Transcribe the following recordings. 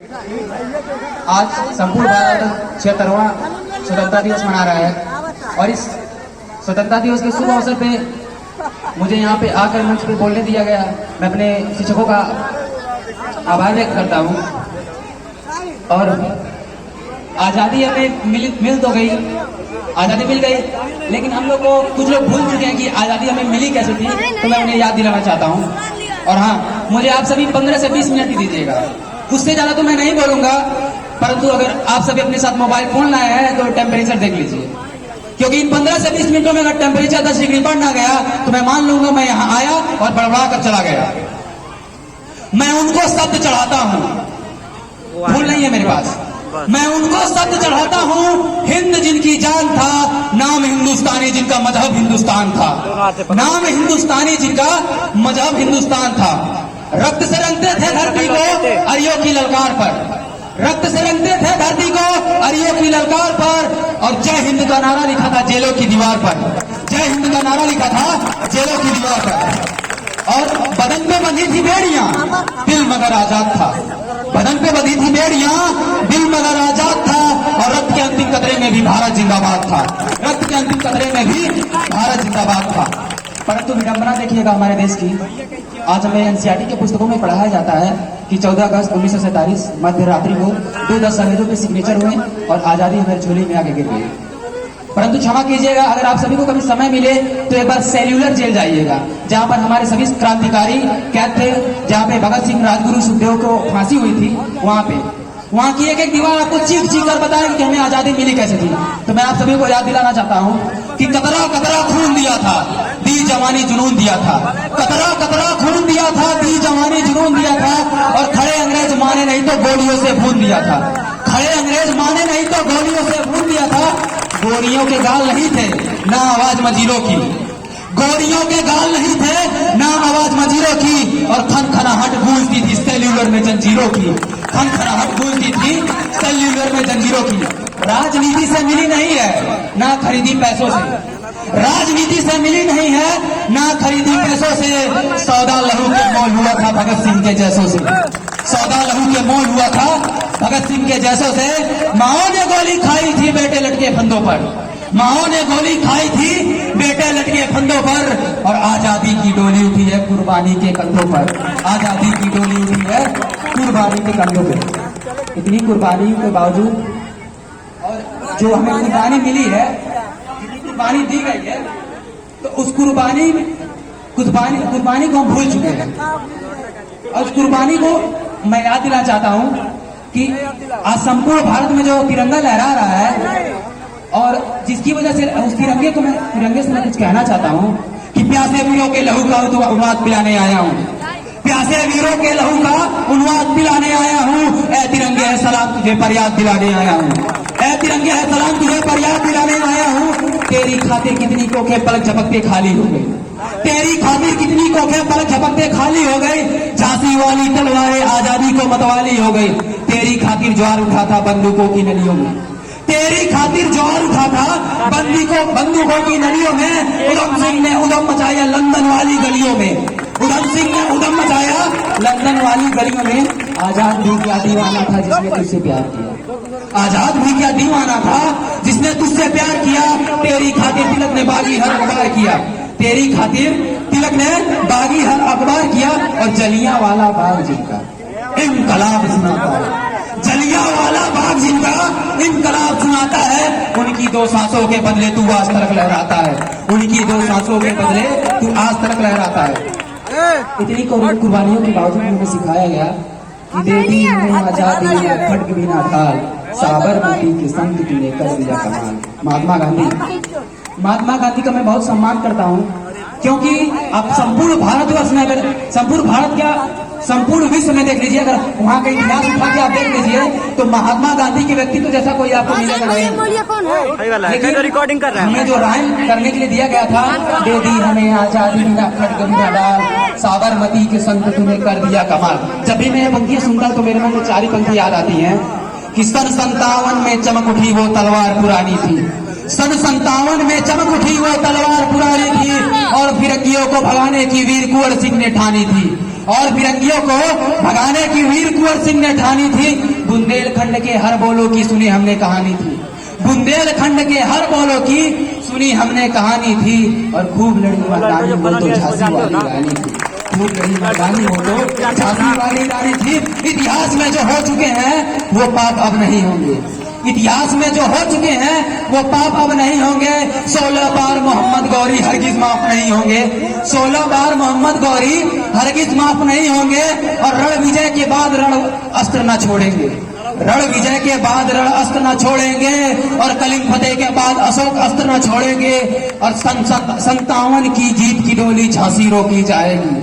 आज संपूर्ण भारत 76वां स्वतंत्रता दिवस मना रहा है और इस स्वतंत्रता दिवस के शुभ अवसर पे मुझे यहाँ पे आकर मंच पे बोलने दिया गया। मैं अपने शिक्षकों का आभार व्यक्त करता हूँ। और आज़ादी हमें मिल तो गई, आज़ादी मिल गई, लेकिन हम लोग को कुछ लोग भूल चुके हैं कि आज़ादी हमें मिली कैसे थी। तो मैं उन्हें याद दिलाना चाहता हूँ। और हाँ, मुझे आप सभी 15 से 20 मिनट ही दीजिएगा, उससे ज्यादा तो मैं नहीं बोलूंगा। परंतु अगर आप सभी अपने साथ मोबाइल फोन लाए हैं तो टेम्परेचर देख लीजिए, क्योंकि इन 15 से 20 मिनटों में अगर टेम्परेचर 10 डिग्री बढ़ ना गया तो मैं मान लूंगा मैं यहाँ आया और बड़बड़ा कर चला गया। मैं उनको शब्द चढ़ाता हूँ, भूल नहीं है मेरे पास। मैं उनको शब्द चढ़ाता हूँ, हिंद जिनकी जान था, नाम हिंदुस्तानी जिनका मजहब हिंदुस्तान था, नाम हिंदुस्तानी जिनका मजहब हिंदुस्तान था। रक्त से रंगते थे धरती को अरियों की ललकार पर, रक्त से रंगते थे धरती को अरियों की ललकार पर, और जय हिंद का नारा लिखा था जेलों की दीवार पर, जय हिंद का नारा लिखा था जेलों की दीवार पर। और बदन पे बंधी थी बेड़ियां, दिल मगर आजाद था, बदन पे बंधी थी बेड़ियां, दिल मगर आजाद था। और रक्त के अंतिम कतरे में भी भारत जिंदाबाद था, रक्त के अंतिम कतरे में भी भारत जिंदाबाद था। परंतु विडंबना देखिएगा हमारे देश की, आज हमें एनसीईआरटी के पुस्तकों में पढ़ाया जाता है कि 14 अगस्त 1947 मध्य रात्रि को 2-10 अंग्रेजों के सिग्नेचर हुए और आजादी हमारे झोली में आके गिर गई। परंतु क्षमा कीजिएगा, अगर आप सभी को कभी समय मिले तो एक बार सेल्यूलर जेल जाइएगा, जहां पर हमारे सभी क्रांतिकारी कैद थे, जहां पे भगत सिंह, राजगुरु, सुखदेव को फांसी हुई थी। वहां की एक एक दीवार आपको चीख चीख कर बताएगी कि हमें आजादी मिली कैसे थी। तो मैं आप सभी को याद दिलाना चाहता हूँ कि कतरा कतरा खून दिया था, दी जवानी जुनून दिया था, कतरा कतरा खून दिया था, दी जवानी जुनून दिया था। और खड़े अंग्रेज माने नहीं तो गोलियों से भून दिया था, खड़े अंग्रेज माने नहीं तो गोलियों से भून दिया था। गोरियों के गाल नहीं थे ना आवाज मजीरों की, गोरियों के गाल नहीं थे ना आवाज मजीरों की। और खनखनाहट गूंजती थी सेल्यूलर में जंजीरों की, खनखनाहट गूंजती थी सेल्यूलर में जंजीरों की। राजनीति से मिली नहीं है ना खरीदी पैसों से, राजनीति से मिली नहीं है ना खरीदी पैसों से। सौदा लहू के मोल हुआ था भगत सिंह के जैसों से, सौदा लहू के मोल हुआ था भगत सिंह के जैसों से। माओ ने गोली खाई थी बेटे लटके फंदों पर, माओ ने गोली खाई थी बेटे लटके फंदों पर। और आजादी की डोली उठी है कुर्बानी के कंधों पर, आजादी की डोली उठी है कुर्बानी के कंधों पर। इतनी कुर्बानी के बावजूद और जो हमें कुर्बानी मिली है, जितनी कुर्बानी दी गई है, तो उस कुर्बानी को हम भूल चुके हैं। और उस कुर्बानी को मैं याद दिलाना चाहता हूँ कि आज संपूर्ण भारत में जो तिरंगा लहरा रहा है, और जिसकी वजह से उस तिरंगे से मैं कुछ कहना चाहता हूँ कि प्यासे वीरों के लहू का उन्माद पिलाने आया हूँ, प्यासे वीरों के लहू का उन्माद पिलाने आया हूँ। ऐ तिरंगे है सलाम तुझे पर याद दिलाने आया हूँ, ऐ तिरंगे है सलाम तुझे पर याद दिलाने आया हूँ। तेरी खातिर कितनी कोखें पलक झपकते खाली हो गई, तेरी खातिर कितनी कोखें पलक झपकते खाली हो गई। झांसी वाली तलवारें आजादी को मतवाली हो गई, तेरी खातिर ज्वार उठा था बंदूकों की नलियों में, तेरी खातिर ज्वार उठा था बंदूकों की नलियों में। उधम सिंह ने उधम मचाया लंदन वाली गलियों में, उधम सिंह ने उधम मचाया लंदन वाली गलियों में। आजाद भी क्या दीवाना था जिसने तुझसे प्यार किया, आजाद भी क्या दीवाना था जिसने तुझसे प्यार किया। तेरी खातिर तिलक ने बागी हर अखबार किया, तेरी खातिर तिलक ने बागी हर अखबार किया। और जलियांवाला बाग जिनका इनकलाब सुनाता है, जलियांवाला बाग जिनका इनकलाब सुनाता है, उनकी 2 सांसों के बदले तू आज तक लहराता है, उनकी 2 सांसों के बदले तू आज तक लहराता है। इतनी कुर्बानियों के बावजूद हमें सिखाया गया कि दे दी हमें आजादी खड्ग भी ना ढाल, साबरमती के संग तूने कर दिया कमाल। महात्मा गांधी का मैं बहुत सम्मान करता हूँ, क्योंकि आप संपूर्ण भारतवर्ष में, अगर संपूर्ण भारत क्या संपूर्ण विश्व में देख लीजिए, अगर वहाँ का इतिहास उठा के आप देख लीजिए तो महात्मा गांधी के व्यक्तित्व जैसा कोई आपको मिलेगा नहीं। लेकिन रिकॉर्डिंग कर रहा है, हमें जो राइम करने के लिए दिया गया था, दे दी हमें आजादी ना खड्ग भी ना डाल, साबरमती के संग तूने कर दिया कमाल। जब भी मैं ये पंक्तियां सुनता हूँ तो मेरे मन में 4 ही पंक्ति याद आती हैं कि सन 57 में चमक उठी वो तलवार पुरानी थी, सन 57 में चमक उठी वो तलवार पुरानी थी। और फिरंगियों को भगाने की वीर कुंवर सिंह ने ठानी थी, और फिरंगियों को भगाने की वीर कुंवर सिंह ने ठानी थी। बुंदेलखंड के हर बोलों की सुनी हमने कहानी थी, बुंदेलखंड के हर बोलों की सुनी हमने कहानी थी। और खूब लड़ी मर्दानी वो तो झांसी वाली रानी थी, खूब लड़ी मर्दानी वो तो झांसी वाली रानी थी। इतिहास में जो हो चुके हैं वो पाप अब नहीं होंगे, इतिहास में जो हो चुके हैं वो पाप अब नहीं होंगे। 16 बार मोहम्मद गौरी हरगिज माफ नहीं होंगे, 16 बार मोहम्मद गौरी हरगिज माफ नहीं होंगे। और रण विजय के बाद रण अस्त्र न छोड़ेंगे, रण विजय के बाद रण अस्त्र न छोड़ेंगे। और कलिंग फतेह के बाद अशोक अस्त्र न छोड़ेंगे। और 57 की जीत की डोली झांसी रोकी जाएगी,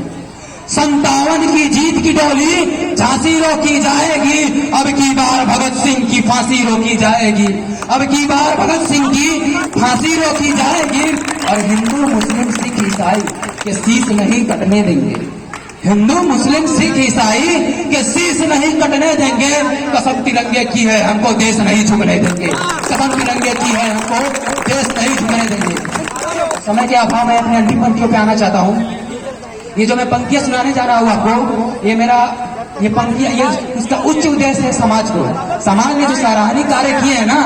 57 की जीत की डोली झांसी रोकी जाएगी। अब की बार भगत सिंह की फांसी रोकी जाएगी, अब की बार भगत सिंह की फांसी रोकी जाएगी। और हिंदू मुस्लिम सिख ईसाई के शीश नहीं कटने देंगे, हिंदू मुस्लिम सिख ईसाई के शीश नहीं कटने देंगे। कसम तिरंगे की है हमको देश नहीं झुकने देंगे, कसम तिरंगे की है हमको देश नहीं झुकने देंगे। समय के अभाव में अपने अंतिम पंक्तियों पे आना चाहता हूँ। ये जो मैं पंक्तियां सुनाने जा रहा हूँ आपको, ये पंक्तियां ये उसका उच्च उद्देश्य है समाज को, समाज ने जो सराहनीय कार्य किए हैं ना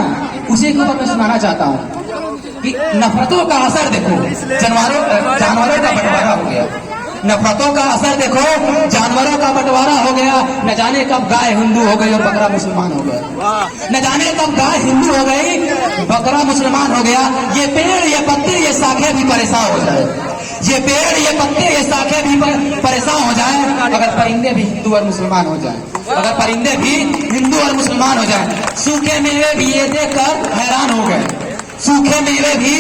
उसी के ऊपर मैं सुनाना चाहता हूँ कि नफरतों का असर देखो, जानवरों का बंटवारा हो गया, नफरतों का असर देखो, जानवरों का बंटवारा हो गया। न जाने कब गाय हिंदू हो गई और बकरा मुसलमान हो गया, न जाने कब गाय हिंदू हो गई बकरा मुसलमान हो गया। ये पेड़ ये पत्ते ये शाखें भी परेशान हो जाए, ये पेड़ ये पत्ते ये शाखें भी परेशान हो जाए। अगर परिंदे भी हिंदू और मुसलमान हो जाए, अगर परिंदे भी हिंदू और मुसलमान हो जाए। सूखे मेवे भी ये देखकर हैरान हो गए, सूखे मेवे भी